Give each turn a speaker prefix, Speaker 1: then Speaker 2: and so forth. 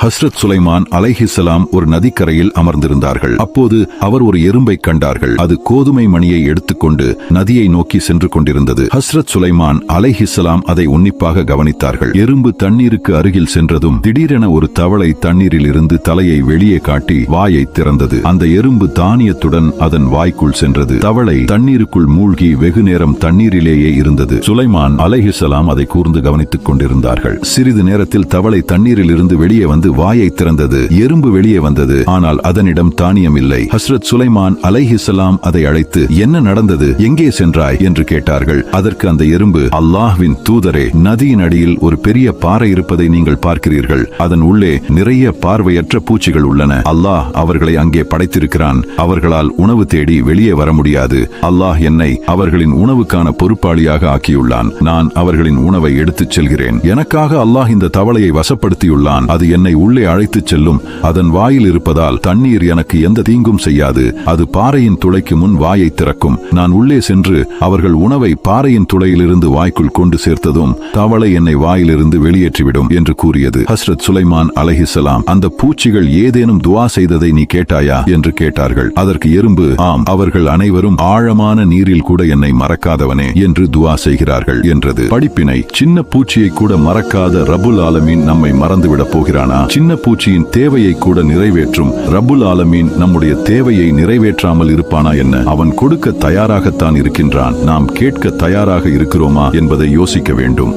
Speaker 1: ஹஸ்ரத் சுலைமான் அலைஹிஸ்ஸலாம் ஒரு நதிக்கரையில் அமர்ந்திருந்தார்கள். அப்போது அவர் ஒரு எறும்பை கண்டார்கள். அது கோதுமை மணியை எடுத்துக்கொண்டு நதியை நோக்கி சென்று கொண்டிருந்தது. ஹஸ்ரத் சுலைமான் அலைஹிஸ்ஸலாம் அதை உன்னிப்பாக கவனித்தார்கள். எறும்பு தண்ணீருக்கு அருகில் சென்றதும் திடீரென ஒரு தவளை தண்ணீரில் இருந்து தலையை வெளியே காட்டி வாயை திறந்தது. அந்த எறும்பு தானியத்துடன் அதன் வாய்க்குள் சென்றது. தவளை தண்ணீருக்குள் மூழ்கி வெகு நேரம் தண்ணீரிலேயே இருந்தது. சுலைமான் அலைஹிஸ்ஸலாம் அதை கூர்ந்து கவனித்துக் கொண்டிருந்தார்கள். சிறிது நேரத்தில் தவளை தண்ணீரில் இருந்து வெளியே வந்து வாயை திறந்தது. எறும்பு வெளியே வந்தது. ஆனால் அதனிடம் தானியம் இல்லை. ஹஸ்ரத் சுலைமான் அலைஹிஸ்ஸலாம் அதை அழைத்து, என்ன நடந்தது, எங்கே சென்றாய் என்று கேட்டார்கள். அதற்கு அந்த எறும்பு, அல்லாஹ்வின் தூதரே, நதியின் அடியில் ஒரு பெரிய பாறை இருப்பதை நீங்கள் பார்க்கிறீர்கள். அதன் உள்ளே நிறைய பார்வையற்ற பூச்சிகள் உள்ளன. அல்லாஹ் அவர்களை அங்கே படைத்திருக்கிறான். அவர்களால் உணவு தேடி வெளியே வர முடியாது. அல்லாஹ் என்னை அவர்களின் உணவுக்கான பொறுப்பாளியாக ஆக்கியுள்ளான். நான் அவர்களின் உணவை எடுத்துச் செல்கிறேன். எனக்காக அல்லாஹ் இந்த தவளையை வசப்படுத்தியுள்ளான். அது என்னை உள்ளே அழைத்துச் செல்லும். அதன் வாயில் இருப்பதால் தண்ணீர் எனக்கு எந்த தீங்கும் செய்யாது. அது பாறையின் துளைக்கு முன் வாயை திறக்கும். நான் உள்ளே சென்று அவர்கள் உணவை பாறையின் துளையிலிருந்து வாய்க்குள் கொண்டு சேர்த்ததும் தவளை என்னை வாயிலிருந்து வெளியேற்றிவிடும் என்று கூறியது. ஹஸ்ரத் சுலைமான் அலைஹிஸ்ஸலாம், அந்த பூச்சிகள் ஏதேனும் துவா செய்ததை நீ கேட்டாயா என்று கேட்டார்கள். அதற்கு எறும்பு, ஆம், அவர்கள் அனைவரும் ஆழமான நீரில் கூட என்னை மறக்காதவனே என்று துவா செய்கிறார்கள் என்றது. படிப்பினை: சின்ன பூச்சியை கூட மறக்காத ரப்புல் ஆலமீன் நம்மை மறந்துவிடப் போகிறானா? சின்ன பூச்சியின் தேவையை கூட நிறைவேற்றும் ரப்புல் ஆலமீன் நம்முடைய தேவையை நிறைவேற்றாமல் இருப்பானா என்ன? அவன் கொடுக்க தயாராகத்தான் இருக்கின்றான். நாம் கேட்க தயாராக இருக்கிறோமா என்பதை யோசிக்க வேண்டும்.